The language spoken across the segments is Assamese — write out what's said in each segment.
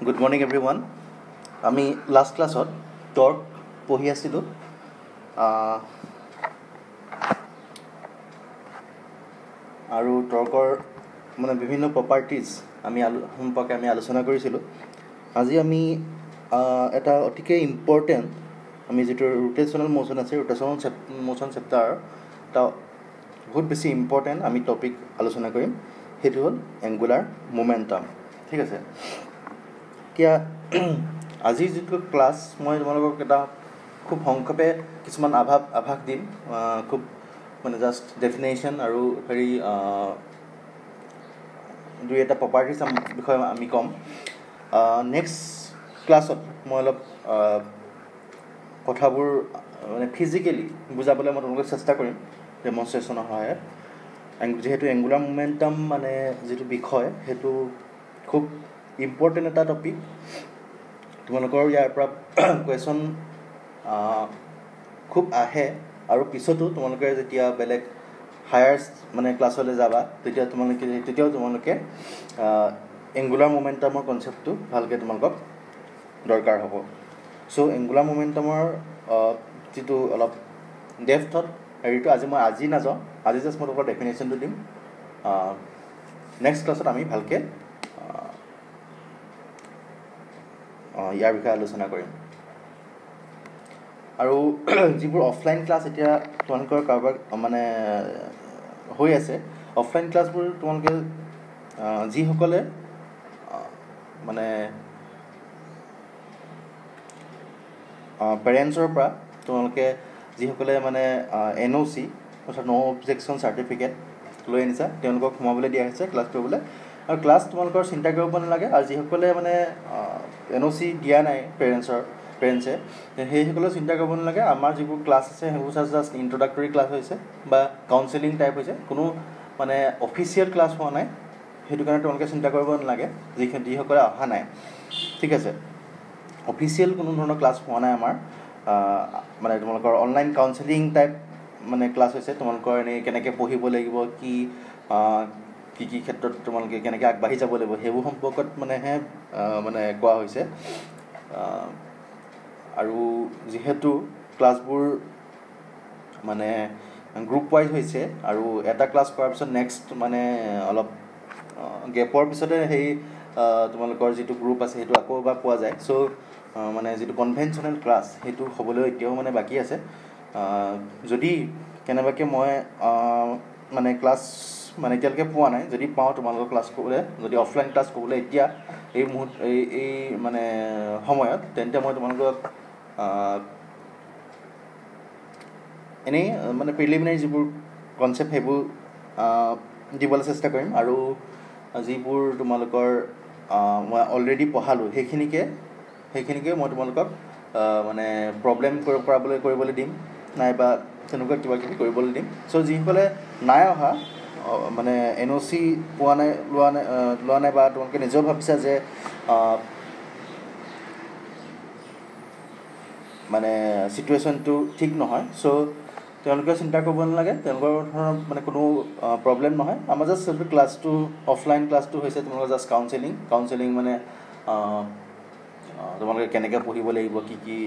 Good morning everyone. আমি লাষ্ট ক্লাছত টৰ্ক পঢ়ি আছিলোঁ আৰু টৰ্কৰ মানে বিভিন্ন প্ৰপাৰ্টিজ সম্পৰ্কে আমি আলোচনা কৰিছিলোঁ। আজি আমি এটা অতিকৈ ইম্পৰ্টেণ্ট আমি যিটো ৰোটেশ্যনেল মোশ্যন আছে ৰোটেশ্যনেল মোশ্যন চেপ্টাৰ এটা বহুত বেছি ইম্পৰ্টেণ্ট আমি টপিক আলোচনা কৰিম। সেইটো হ'ল এংগুলাৰ মোমেণ্টাম। ঠিক আছে, এতিয়া আজিৰ যিটো ক্লাছ মই তোমালোকক এটা খুব সংক্ষেপে কিছুমান আভাস দিম, খুব মানে জাষ্ট ডেফিনেশ্যন আৰু হেৰি দুই এটা প্ৰপাৰ্টিজ বিষয়ে আমি ক'ম। নেক্সট ক্লাছত মই অলপ কথাবোৰ মানে ফিজিকেলি বুজাবলৈ মই তোমালোকক চেষ্টা কৰিম ডেমনষ্ট্ৰেশ্যনৰ সহায়ত। যিহেতু এংগুলাৰ মোমেণ্টাম মানে যিটো বিষয় সেইটো খুব ইম্পৰ্টেণ্ট এটা টপিক। তোমালোকৰ ইয়াৰ পৰা কুৱেশ্যন খুব আহে আৰু পিছতো তোমালোকে যেতিয়া বেলেগ হায়াৰ মানে ক্লাছলৈ যাবা তেতিয়াও তোমালোকে এংগুলাৰ মোমেণ্টামৰ কনচেপ্টটো ভালকৈ তোমালোকক দৰকাৰ হ'ব। চ' এংগুলাৰ মোমেণ্টামৰ যিটো অলপ ডেফথত হেৰিটো আজি নাযাওঁ, আজি জাষ্ট মই তোমালোকৰ ডেফিনেশ্যনটো দিম। নেক্সট ক্লাছত আমি ভালকৈ ইয়াৰ বিষয়ে আলোচনা কৰিম। আৰু যিবোৰ অফলাইন ক্লাছ এতিয়া তোমালোকৰ কাৰোবাৰ মানে হৈ আছে, অফলাইন ক্লাছবোৰ তোমালোকে যিসকলে মানে পেৰেণ্টছৰ পৰা তোমালোকে যিসকলে মানে NOC অৰ্থাৎ ন' অবজেকশ্যন চাৰ্টিফিকেট লৈ আনিছা তেওঁলোকক সোমাবলৈ দিয়া হৈছে ক্লাছ কৰিবলৈ। আৰু ক্লাছ তোমালোকৰ চিন্তা কৰিব নালাগে। আৰু যিসকলে মানে NOC দিয়া নাই পেৰেণ্টছে সেইসকলেও চিন্তা কৰিব নালাগে। আমাৰ যিবোৰ ক্লাছ আছে সেইবোৰ জাষ্ট ইণ্ট্ৰডাক্টৰী ক্লাছ হৈছে বা কাউন্সেলিং টাইপ হৈছে, কোনো মানে অফিচিয়েল ক্লাছ হোৱা নাই। সেইটো কাৰণে তোমালোকে চিন্তা কৰিব নালাগে যিসকলে অহা নাই। ঠিক আছে, অফিচিয়েল কোনো ধৰণৰ ক্লাছ হোৱা নাই আমাৰ, মানে তোমালোকৰ অনলাইন কাউন্সেলিং টাইপ মানে ক্লাছ হৈছে। তোমালোকৰ এনেই কেনেকৈ পঢ়িব লাগিব, কি ক্ষেত্ৰত তোমালোকে কেনেকৈ আগবাঢ়ি যাব লাগিব সেইবোৰ সম্পৰ্কত মানেহে মানে কোৱা হৈছে। আৰু যিহেতু ক্লাছবোৰ মানে গ্ৰুপ ৱাইজ হৈছে আৰু এটা ক্লাছ কৰাৰ পিছত নেক্সট মানে অলপ গেপৰ পিছতে সেই তোমালোকৰ যিটো গ্ৰুপ আছে সেইটো আকৌ এবাৰ পোৱা যায়। চ' মানে যিটো কনভেনশ্যনেল ক্লাছ সেইটো হ'বলৈ এতিয়াও মানে বাকী আছে। যদি কেনেবাকৈ মই মানে ক্লাছ মানে এতিয়ালৈকে পোৱা নাই, যদি পাওঁ তোমালোকৰ ক্লাছ কৰিবলৈ, যদি অফলাইন ক্লাছ কৰিবলৈ এতিয়া এই মানে সময়ত, তেন্তে মই তোমালোকক এনেই মানে প্ৰিলিমিনাৰী যিবোৰ কনচেপ্ট সেইবোৰ দিবলৈ চেষ্টা কৰিম। আৰু যিবোৰ তোমালোকৰ মই অলৰেডি পঢ়ালোঁ সেইখিনিকে মই তোমালোকক মানে প্ৰব্লেম কৰিবলৈ দিম, নাইবা তেনেকুৱা কিবা কিবি কৰিবলৈ দিম। চ' যিসকলে নাই অহা মানে NOC লোৱা নাই বা তোমালোকে নিজেও ভাবিছা যে মানে চিটুৱেশ্যনটো ঠিক নহয়, চ' তেওঁলোকে চিন্তা কৰিব নালাগে। তেওঁলোকৰ ধৰণৰ মানে কোনো প্ৰব্লেম নহয়। আমাৰ জাষ্ট ক্লাছটো অফলাইন ক্লাছটো হৈছে তোমালোকৰ জাষ্ট কাউন্সেলিং মানে তোমালোকে কেনেকৈ পঢ়িব লাগিব, কি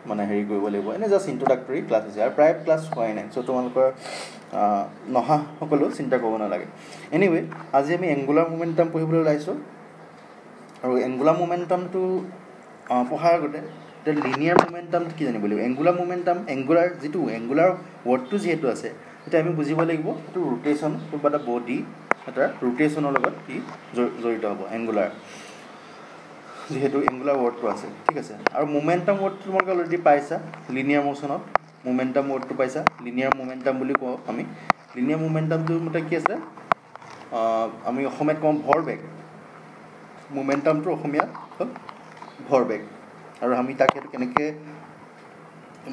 মানে হেৰি কৰিব লাগিব, এনেই জাষ্ট ইণ্ট্ৰডাক্টৰী ক্লাছ হৈছে আৰু প্ৰায় ক্লাছ হোৱাই নাই। চ' তোমালোকৰ নহাসকলেও চিন্তা কৰিব নালাগে। এনিৱে আজি আমি এংগুলাৰ মোমেণ্টাম পঢ়িবলৈ ওলাইছোঁ। আৰু এংগুলাৰ মোমেণ্টামটো পঢ়াৰ আগতে এতিয়া লিনিয়াৰ মোমেণ্টামটো কি জানিব লাগিব। এংগুলাৰ ৱৰ্ডটো যিহেতু আছে তেতিয়া আমি বুজিব লাগিব সেইটো ৰোটেশ্যন, কিবা এটা বডি এটা ৰোটেশ্যনৰ লগত কি জড়িত হ'ব এংগুলাৰ, যিহেতু এংগুলাৰ ৱৰ্ডটো আছে। ঠিক আছে, আৰু মোমেণ্টাম ৱৰ্ডটো তোমালোকে অলৰেডি পাইছা। লিনিয়াৰ মোশ্যনত মোমেণ্টাম ৱৰ্ডটো পাইছা, লিনিয়াৰ মোমেণ্টাম বুলি কওঁ আমি। লিনিয়াৰ মোমেণ্টামটো মতে কি আছে, আমি অসমীয়াত কওঁ ভৰবেগ। মোমেণ্টামটো অসমীয়াত হ'ল ভৰবেগ। আৰু আমি তাক সেইটো কেনেকৈ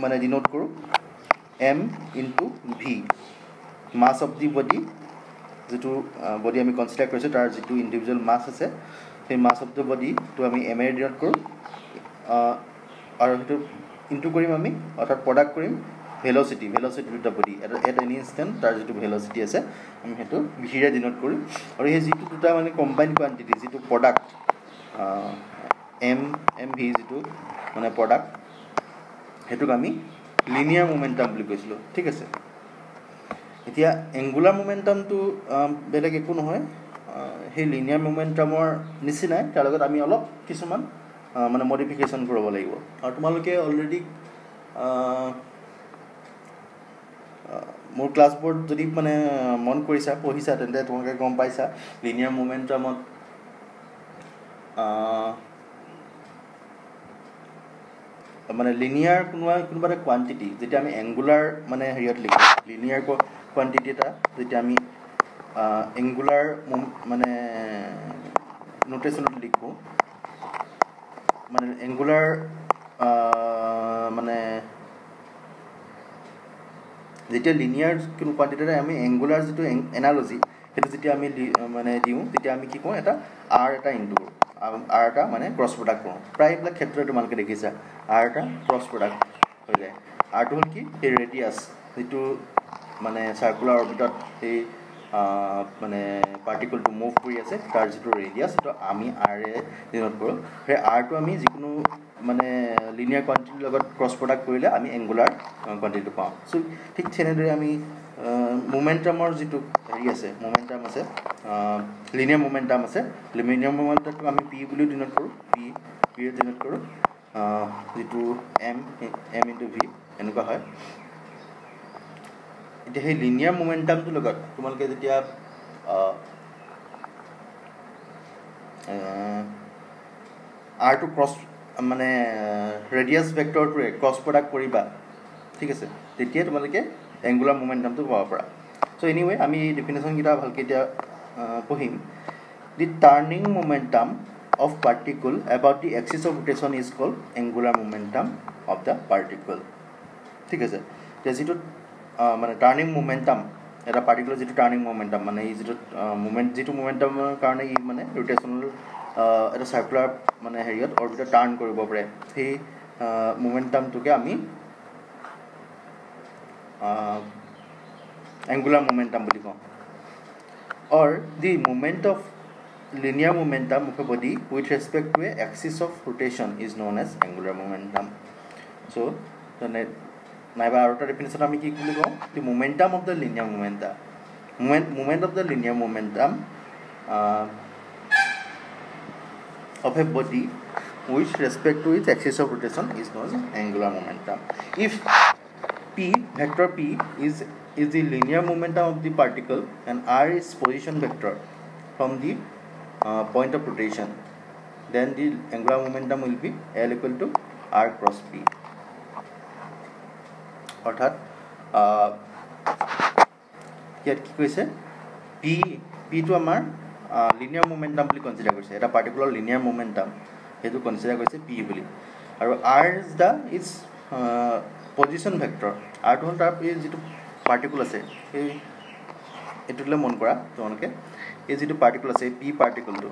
মানে ডিনোট কৰোঁ, m/v, mass of the body. যিটো বডি আমি কনচিডাৰ কৰিছোঁ তাৰ যিটো ইণ্ডিভিজুৱেল মাছ আছে সেই মাছ অফ দ্য বডিটো আমি m এৰে ডিনোট কৰোঁ। আৰু সেইটো ইনটু কৰিম আমি, অৰ্থাৎ প্ৰডাক্ট কৰিম velocity of the body. At any instant তাৰ যিটো ভেল'চিটি আছে আমি সেইটো ভিৰে ডিনোট কৰোঁ। আৰু সেই যিটো দুটা মানে কম্বাইন কোৱান্টিটি, যিটো প্ৰডাক্ট এম ভি যিটো মানে প্ৰডাক্ট সেইটোক আমি লিনিয়াৰ মোমেণ্টাম বুলি কৈছিলোঁ ঠিক আছে এতিয়া এংগুলাৰ মোমেণ্টামটো বেলেগ একো নহয় সেই লিনিয়াৰ মোমেণ্টামৰ নিচিনাই তাৰ লগত আমি অলপ কিছুমান মানে মডিফিকেশ্যন কৰিব লাগিব আৰু তোমালোকে অলৰেডি মোৰ ক্লাছবোৰত যদি মানে মন কৰিছা পঢ়িছা তেন্তে তোমালোকে গম পাইছা লিনিয়াৰ মোমেণ্টামত মানে লিনিয়াৰ কোনোবা এটা কোৱান্টিটি যেতিয়া আমি এংগুলাৰ মানে হেৰিয়ত লিখোঁ লিনিয়াৰ কোৱান্টিটি এটা যেতিয়া আমি এংগুলাৰ মানে নোটেশ্যনত লিখোঁ মানে এংগুলাৰ মানে যেতিয়া লিনিয়াৰ কোনো কোৱান্টিটিৰে আমি এংগুলাৰ যিটো এনালজি সেইটো যেতিয়া আমি মানে দিওঁ তেতিয়া আমি কি কওঁ এটা আৰ এটা ইনটু কৰোঁ আৰ এটা মানে ক্ৰছ প্ৰডাক্ট কৰোঁ প্ৰায়বিলাক ক্ষেত্ৰত তোমালোকে দেখিছা আৰ এটা ক্ৰছ প্ৰডাক্ট হৈ যায় আৰটো হ'ল কি এই ৰেডিয়াছ যিটো মানে চাৰ্কুলাৰ অৰ্বিটত সেই মানে পাৰ্টিকলটো মুভ কৰি আছে তাৰ যিটো ৰেডিয়াছ সেইটো আমি আৰে ডিন'ট কৰোঁ সেই আৰটো আমি যিকোনো মানে লিনিয়াৰ কোৱান্টিটিৰ লগত ক্ৰছ প্ৰডাক্ট কৰিলে আমি এংগুলাৰ কোৱান্টিটিটো পাওঁ চ' ঠিক তেনেদৰে আমি মোমেণ্টামৰ যিটো হেৰি আছে মোমেণ্টাম আছে লিনিয়াৰ মোমেণ্টাম আছে লিনিয়াৰ মোমেণ্টামটো আমি পি বুলিও ডিন'ট কৰোঁ পিৰে ডিন'ট কৰোঁ যিটো এম ইনটু ভি এনেকুৱা হয় এতিয়া সেই লিনিয়াৰ মোমেণ্টামটোৰ লগত তোমালোকে যেতিয়া আৰটো ক্ৰছ মানে ৰেডিয়াছ ভেক্টৰটোৰে ক্ৰছ প্ৰডাক্ট কৰিবা ঠিক আছে তেতিয়া তোমালোকে এংগুলাৰ মোমেণ্টামটো পাব পাৰা চ' এনিৱে আমি এই ডেফিনেশ্যনকেইটা ভালকৈ এতিয়া পঢ়িম the turning momentum of particle about the axis of rotation is called angular momentum of the particle ঠিক আছে এতিয়া যিটো মানে টাৰ্ণিং মোমেণ্টাম এটা পাৰ্টিকুলাৰ যিটো টাৰ্ণিং মোমেণ্টাম মানে এই যিটো মোমেণ্টামৰ কাৰণে ই মানে ৰোটেশ্যনেল এটা চাৰ্কুলাৰ মানে হেৰিয়ত অৰ্বিটত টাৰ্ণ কৰিব পাৰে সেই মোমেণ্টামটোকে আমি angular momentum বুলি কওঁ or the moment of linear momentum of a body with respect to a axis of rotation is known as angular momentum so নাইবা আৰু এটা ডেফিনেশ্যন আমি কি বুলি কওঁ the momentum of the linear moment of the linear momentum of a body with respect to its axis of rotation is known as angular momentum if P vector P is the linear momentum of the particle and R is position vector from the point of rotation then the angular momentum will be L equal to R cross P অর্থাৎ ইয়াত কি কৈছে P টো আমাৰ লিনিয়াৰ মোমেণ্টাম বুলি কনচিডাৰ কৰিছে এটা পাৰ্টিকুলাৰ লিনিয়াৰ মোমেণ্টাম সেইটো কনচিডাৰ কৰিছে P বুলি আৰু R is the position vector আৰটো হ'ল তাৰ যিটো পাৰ্টিকুল আছে সেই এইটোলৈ মন কৰা তোমালোকে এই যিটো পাৰ্টিকুল আছে পি পাৰ্টিকুলটো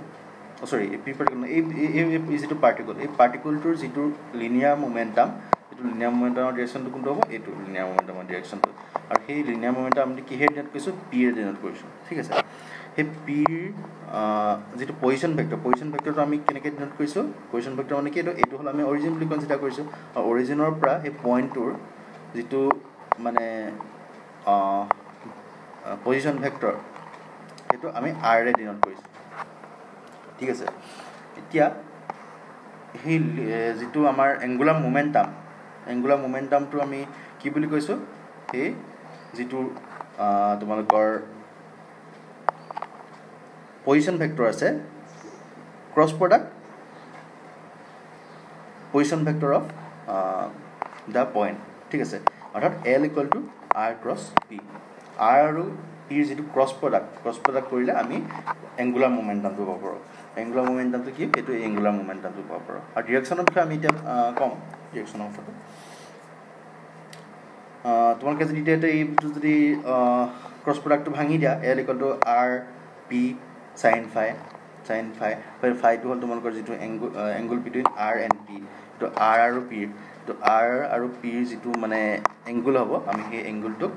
পি পাৰ্টিকুল এই যিটো পাৰ্টিকুল এই পাৰ্টিকুলটোৰ যিটো লিনিয়াৰ মোমেণ্টাম এইটো লিনিয়াৰ মোমেণ্টামৰ ডিৰেকশ্যনটো কোনটো হ'ব এইটো লিনিয়াৰ মোমেণ্টামৰ ডিৰেকশ্যনটো আৰু সেই লিনিয়াৰ মোমেণ্টাম আমি কিহেৰে ডিন'ট কৰিছোঁ পিৰে ডিন'ট কৰিছোঁ ঠিক আছে সেই পিৰ যিটো পজিশ্যন ভেক্টৰটো আমি কেনেকৈ ডিন'ট কৰিছোঁ পজিশ্যন ভেক্টৰ মানে কি এইটো হ'ল আমি অৰিজিন বুলি কনচিডাৰ কৰিছোঁ আৰু অৰিজিনৰ পৰা সেই পইণ্টটোৰ যিটো মানে পজিশ্যন ভেক্টৰ সেইটো আমি আৰৰে ডিন'ট কৰিছোঁ ঠিক আছে এতিয়া সেই যিটো আমাৰ এংগুলাৰ মোমেণ্টামটো আমি কি বুলি কৈছোঁ সেই যিটো তোমালোকৰ পজিশ্যন ভেক্টৰ আছে cross product position vector of the point ঠিক আছে অৰ্থাৎ L equal to R cross P R আৰু Pৰ যিটো ক্ৰছ প্ৰডাক্ট কৰিলে আমি এংগুলাৰ মোমেণ্টামটো পাব পাৰোঁ এংগুলাৰ মোমেণ্টামটো কি এইটো এংগুলাৰ মোমেণ্টামটো পাব পাৰোঁ আৰু ডিৰেকশ্যনৰ বিষয়ে আমি এতিয়া ক'ম ডিৰেকশ্যনৰ কথাটো তোমালোকে যদি এতিয়া এইটো যদি ক্ৰছ প্ৰডাক্টটো ভাঙি দিয়া L equal to R P sin phi ফাইটো হ'ল তোমালোকৰ যিটো angle between R and P তো R আৰু P তো R আৰু Pৰ যিটো মানে এংগুল হ'ব আমি সেই এংগুলটোক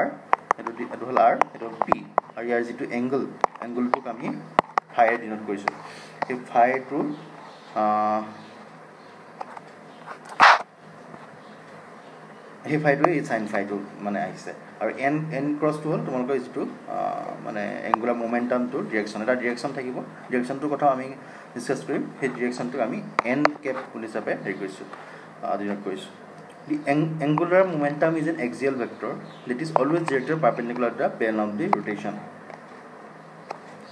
R এইটো হ'ল R এইটো হ'ল P আৰু ইয়াৰ যিটো এংগুলটোক আমি ফাইৰে ডিনোট কৰিছোঁ সেই ফাইটো সেই ফাইটোৱে এই চাইন ফাইটো মানে আহিছে আৰু এন ক্ৰছটো হ'ল তোমালোকৰ যিটো মানে এংগুলাৰ মোমেণ্টামটোৰ ডিৰেকশ্যন এটা ডিৰেকশ্যন থাকিব ডিৰেকশ্যনটোৰ কথাও আমি ডিছকাছ কৰিম সেই ডিৰেকশ্যনটোক আমি এন কেপ হিচাপে হেৰি কৰিছোঁ ডিনোট কৰিছোঁ the angular momentum is an axial vector that is always directed perpendicular to the plane of the rotation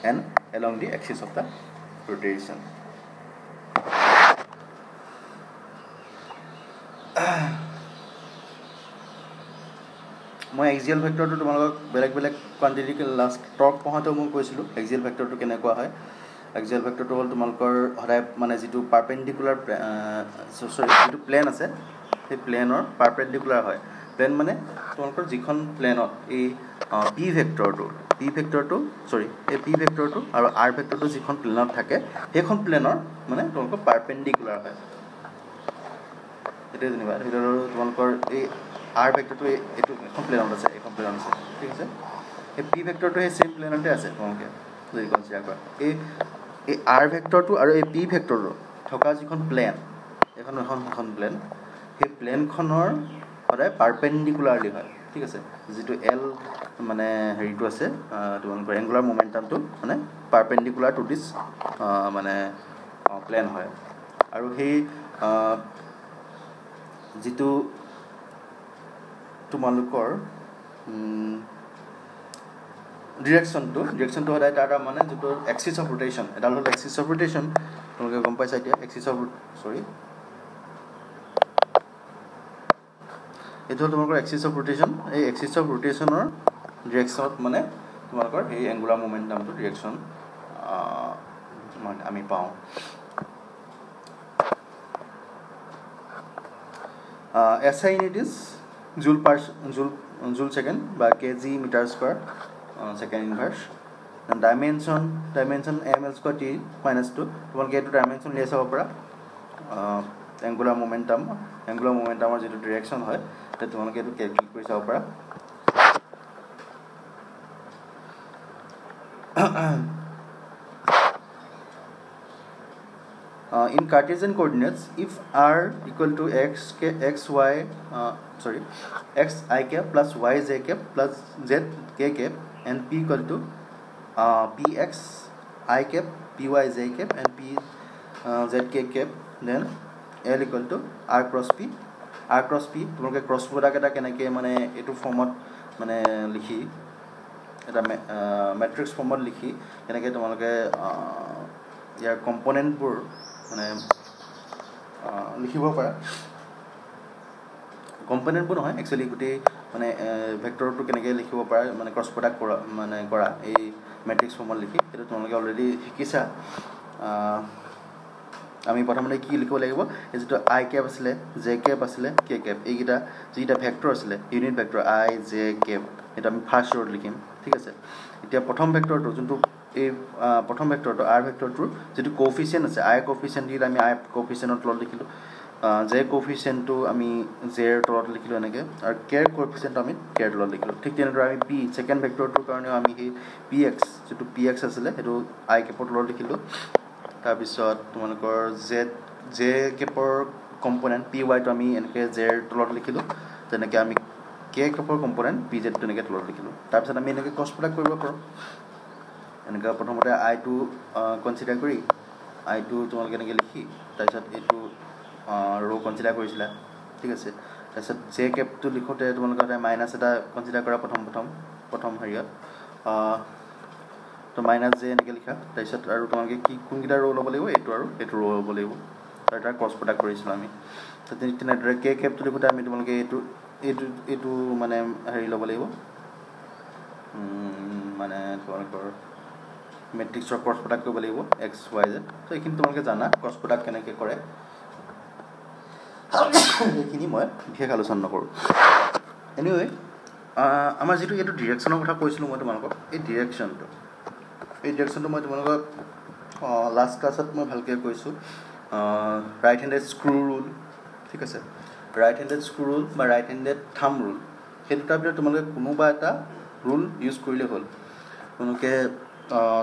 and along the axis of the rotation মই এক্সিয়েল ভেক্টৰটো তোমালোকক বেলেগ বেলেগ কোৱান্টিটি লাষ্ট টৰ্ক পঢ়াওঁতেও মই কৈছিলোঁ এক্সিয়েল ভেক্টৰটো কেনেকুৱা হয় এক্সিয়েল ভেক্টৰটো হ'ল তোমালোকৰ সদায় মানে যিটো পাৰপেণ্ডিকুলাৰ যিটো প্লেন আছে সেই প্লেনৰ পাৰপেণ্ডিকুলাৰ হয় প্লেন মানে তোমালোকৰ যিখন প্লেনত এই পি ভেক্টৰটো এই পি ভেক্টৰটো আৰু আৰ ভেক্টৰটো যিখন প্লেনত থাকে সেইখন প্লেনৰ মানে তোমালোকৰ পাৰপেণ্ডিকুলাৰ হয় সেইটোৱে যেনিবা সেইটো তোমালোকৰ এই আৰ ভেক্টৰটো এইটো এখন প্লেনত আছে ঠিক আছে এই পি ভেক্টৰটো সেই চেম প্লেনতে আছে তোমালোকে যদি কনচিডাৰ কৰা এই আৰ ভেক্টৰটো আৰু এই পি ভেক্টৰটো থকা যিখন প্লেন এখন প্লেন সেই প্লেনখনৰ সদায় পাৰপেণ্ডিকুলাৰলি হয় ঠিক আছে যিটো এল মানে হেৰিটো আছে তোমালোকৰ এংগুলাৰ মোমেণ্টামটো মানে পাৰপেণ্ডিকুলাৰ টু দিছ মানে প্লেন হয় আৰু সেই যিটো তোমালোকৰ ডিৰেকশ্যনটো সদায় তাৰ মানে যিটো এক্সিছ অফ ৰোটেশ্যন এডাল হ'ল এক্সিছ অফ ৰোটেশ্যন তোমালোকে গম পাইছা এতিয়া এইটো হ'ল তোমালোকৰ এক্সিছ অফ ৰোটেশ্যন এই এক্সিছ অফ ৰোটেশ্যনৰ ডিৰেকশ্যনত মানে তোমালোকৰ এই এংগুলাৰ মোমেণ্টামটো ডিৰেকশ্যন আমি পাওঁ SI unit is joule second by kg meter square second inverse and dimension ml square t minus 2 তোমালোকে এইটো ডাইমেনশ্যন লিয়াই চাব পাৰা এংগুলাৰ মোমেণ্টামৰ যিটো ডিৰেকশ্যন হয় সেইটো তোমালোকে এইটো কেলকুলেট কৰি চাব পাৰা in Cartesian coordinates, if r equal to x I cap plus y j cap plus z k cap and p equal to px I cap py j cap and p z k cap, then l equal to r cross p তোমালোকে ক্ৰছ প্ৰডাক্ট এটা কেনেকৈ মানে এইটো ফৰ্মত মানে লিখি এটা মেট্ৰিক্স ফৰ্মত লিখি কেনেকৈ তোমালোকে ইয়াৰ কম্পনেণ্টবোৰ মানে লিখিব পাৰা কম্পনেণ্টবোৰ নহয় একচুৱেলি গোটেই মানে ভেক্টৰটো কেনেকৈ লিখিব পাৰা মানে ক্ৰছ প্ৰডাক্ট কৰা এই মেট্ৰিক্স ফৰ্মত লিখি সেইটো তোমালোকে অলৰেডি শিকিছা আমি প্ৰথমতে কি লিখিব লাগিব এই যিটো আই কেপ আছিলে জে কেপ আছিলে কে কেপ এইকেইটা যিকেইটা ভেক্টৰ আছিলে ইউনিট ভেক্টৰ আই জে কেপ সেইটো আমি ফাৰ্ষ্ট ৰত লিখিম ঠিক আছে এতিয়া প্ৰথম ভেক্টৰটো যোনটো এই প্ৰথম ভেক্টৰটো আৰ ভেক্টৰটোৰ যিটো কোফিচিয়েণ্ট আছে আই কোফিচিয়েণ্ট দি আমি আই কোফিচিয়েণ্টৰ তলত লিখিলোঁ জে কোফিচিয়েণ্টটো আমি জেৰ তলত লিখিলোঁ এনেকৈ আৰু কেৰ কোফিচিয়েণ্টটো আমি কেৰ তলত লিখিলোঁ ঠিক তেনেদৰে আমি পি ছেকেণ্ড ভেক্টৰটোৰ কাৰণেও আমি সেই পি এক্স আছিলে সেইটো আই কেপৰ তলত লিখিলোঁ তাৰপিছত তোমালোকৰ জে কেপৰ কম্পনেণ্ট পি ৱাইটো আমি এনেকৈ জেৰ তলত লিখিলোঁ তেনেকৈ আমি কে কেপৰ কম্পনেণ্ট পি জেডটো এনেকৈ তলত লিখিলোঁ তাৰপিছত আমি এনেকৈ ক্ৰছ প্ৰডাক্ট কৰিব পাৰোঁ এনেকৈ প্ৰথমতে আইটো কনচিডাৰ কৰি আইটো তোমালোকে এনেকৈ লিখি তাৰপিছত এইটো ৰ' কনচিডাৰ কৰিছিলা ঠিক আছে তাৰপিছত জে কেপটো লিখোঁতে তোমালোকে মাইনাছ এটা কনচিডাৰ কৰা প্ৰথম হেৰিয়ত তো মাইনাছ জে এনেকৈ লিখা তাৰপিছত আৰু তোমালোকে কোনকেইটা ৰ' ল'ব লাগিব এইটো আৰু এইটো ৰ' ল'ব লাগিব আৰু এটা ক্ৰছ প্ৰডাক্ট কৰিছিলোঁ আমি তো তেনেদৰে কে কেপটো লিখোঁতে আমি তোমালোকে এইটো মানে হেৰি ল'ব লাগিব মানে তোমালোকৰ মেট্ৰিক্সৰ ক্ৰছ প্ৰডাক্ট কৰিব লাগিব এক্স ৱাই জেড তো এইখিনি তোমালোকে জানা ক্ৰছ প্ৰডাক্ট কেনেকৈ কৰে এইখিনি মই বিশেষ আলোচনা নকৰোঁ এনিৱে আমাৰ যিটো এইটো ডিৰেকশ্যনৰ কথা কৈছিলোঁ মই তোমালোকক এই ডিৰেকশ্যনটো মই তোমালোকক লাষ্ট ক্লাছত মই ভালকৈ কৈছোঁ ৰাইট হেণ্ডেড স্ক্ৰু ৰুল ঠিক আছে ৰাইট হেণ্ডেড স্ক্ৰু ৰুল বা ৰাইট হেণ্ডেড থাম ৰুল সেই দুটাৰ ভিতৰত তোমালোকে কোনোবা এটা ৰুল ইউজ কৰিলে হ'ল তোমালোকে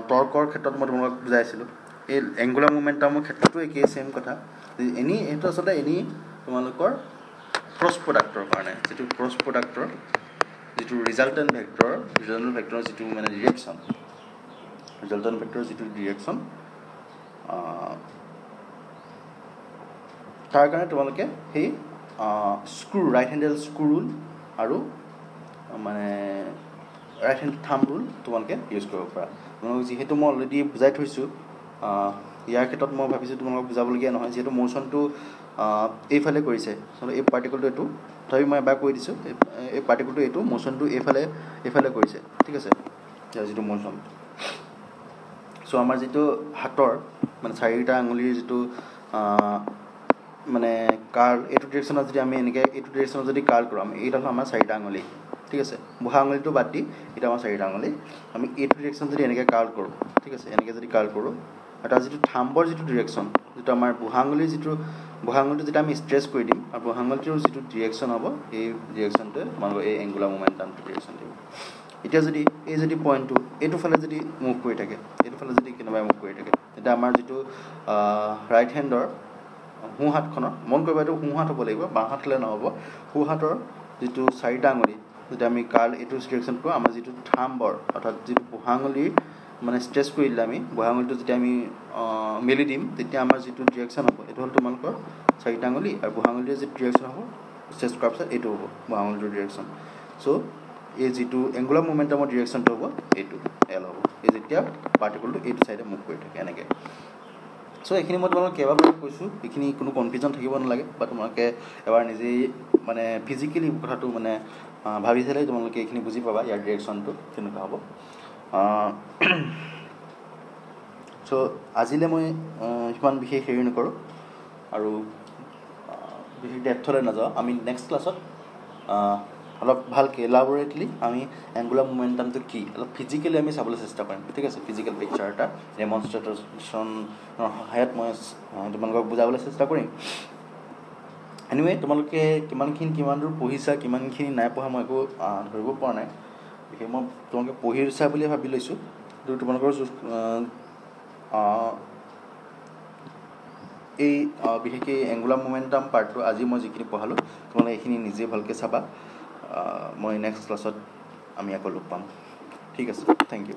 টৰ্কৰ ক্ষেত্ৰত মই তোমালোকক বুজাইছিলোঁ এই এংগুলাৰ মোমেণ্টামৰ ক্ষেত্ৰতো একেই ছেইম কথা এইটো আচলতে তোমালোকৰ ক্ৰছ প্ৰডাক্টৰ কাৰণে যিটো ক্ৰছ প্ৰডাক্টৰ যিটো ৰিজাল্টেণ্ট ভেক্টৰৰ যিটো মানে ডিৰেকশ্যন তাৰ কাৰণে তোমালোকে সেই ৰাইট হেণ্ডেল স্ক্ৰু ৰুল আৰু মানে ৰাইট হেণ্ড থাম্ব ৰুল তোমালোকে ইউজ কৰিব পাৰা তোমালোকক যিহেতু মই অলৰেডি বুজাই থৈছোঁ ইয়াৰ ক্ষেত্ৰত মই ভাবিছোঁ তোমালোকক বুজাবলগীয়া নহয় যিহেতু মোশ্যনটো এইফালে কৰিছে এই পাৰ্টিকলটো এইটো তথাপি মই এবাৰ কৈ দিছোঁ এই পাৰ্টিকলটো এইটো মোশ্যনটো এইফালে কৰিছে ঠিক আছে ইয়াৰ যিটো মোশ্যন চ' আমাৰ যিটো হাতৰ মানে চাৰিটা আঙুলিৰ যিটো মানে কাৰ্ল এইটো ডিৰেকশ্যনত যদি আমি এনেকৈ এইটো ডিৰেকশ্যনত যদি কাৰ্ল কৰোঁ আমি এইডাল আমাৰ চাৰিটা আঙুলি ঠিক আছে বুঢ়া আঙুলিটো বাদ দি এইটো আমাৰ চাৰিটা আঙুলি আমি এইটো ডিৰেকশ্যন যদি এনেকৈ কাৰ্ল কৰোঁ ঠিক আছে এনেকৈ যদি কাৰ্ল কৰোঁ আৰু তাৰ যিটো থাম্বৰ যিটো ডিৰেকশ্যন যিটো আমাৰ বুঢ়া আঙুলিটো যেতিয়া আমি ষ্ট্ৰেচ কৰি দিম আৰু বুঢ়া আঙুলিটোৰ যিটো ডিৰেকশ্যন হ'ব এই ডিৰেকশ্যনটোৱে তোমালোকৰ এই এংগুলাৰ মোমেণ্টামটো ডিৰেকশ্যন দিব এতিয়া যদি পইণ্টটো এইটো ফালে যদি মুভ কৰি থাকে এইটো ফালে যদি কোনোবাই মুভ কৰি থাকে তেতিয়া আমাৰ যিটো ৰাইট হেণ্ডৰ সোঁ হাতখনৰ মন কৰিব এইটো সোঁ হাত হ'ব লাগিব বাওঁ হাতলৈ নহ'ব সোঁ হাতৰ যিটো চাৰিটা আঙুলি যদি আমি কাৰ্ল এইটো ডিৰেকশ্যন কৰোঁ আমাৰ যিটো থাম্বৰ অৰ্থাৎ যিটো বুঢ়া আঙুলিৰ মানে ষ্ট্ৰেচ কৰি দিলে আমি বুঢ়া আঙুলিটো যেতিয়া আমি মেলি দিম তেতিয়া আমাৰ যিটো ডিৰেকশ্যন হ'ব এইটো হ'ল তোমালোকৰ চাৰিটা আঙুলি আৰু বুঢ়া আঙুলিৰ যিটো ডিৰেকশ্যন হ'ব ষ্ট্ৰেচ কৰাৰ পিছত এইটো হ'ব বুঢ়া আঙুলিটোৰ ডিৰেকশ্যন চ' এই যিটো এংগুলাৰ মোমেণ্টামৰ ডিৰেকশ্যনটো হ'ব এইটো এল হ'ব এই যেতিয়া পাৰ্টিকলটো এইটো চাইডে মুভ কৰি থাকে এনেকৈ চ' এইখিনি মই তোমালোকক কেইবাবাৰ কৈছোঁ এইখিনি কোনো কনফিউজন থাকিব নালাগে বা তোমালোকে এবাৰ নিজেই মানে ফিজিকেলি কথাটো মানে ভাবি চালেই তোমালোকে এইখিনি বুজি পাবা ইয়াৰ ডিৰেকশ্যনটো কেনেকুৱা হ'ব চ' আজিলৈ মই সিমান বিশেষ হেৰি নকৰোঁ আৰু বিশেষ ডেপথলৈ নাযাওঁ আমি নেক্সট ক্লাছত অলপ ভালকৈ এলাবৰেটলি আমি এংগুলাৰ মোমেণ্টামটো কি অলপ ফিজিকেলি আমি চাবলৈ চেষ্টা কৰিম ঠিক আছে ফিজিকেল পিকচাৰ এটা ডেমনষ্ট্ৰেশ্যনৰ সহায়ত মই তোমালোকক বুজাবলৈ চেষ্টা কৰিম এনিৱে তোমালোকে কিমান দূৰ পঢ়িছা কিমানখিনি নাই পঢ়া মই একো ধৰিব পৰা নাই বিশেষ মই তোমালোকে পঢ়িছা বুলিয়ে ভাবি লৈছোঁ কিন্তু তোমালোকৰ এই বিশেষকৈ এংগুলাৰ মোমেণ্টাম পাৰ্টটো আজি মই যিখিনি পঢ়ালোঁ তোমালোকে এইখিনি নিজে ভালকৈ চাবা মই নেক্সট ক্লাছত আমি আকৌ লগ পাম ঠিক আছে থেংক ইউ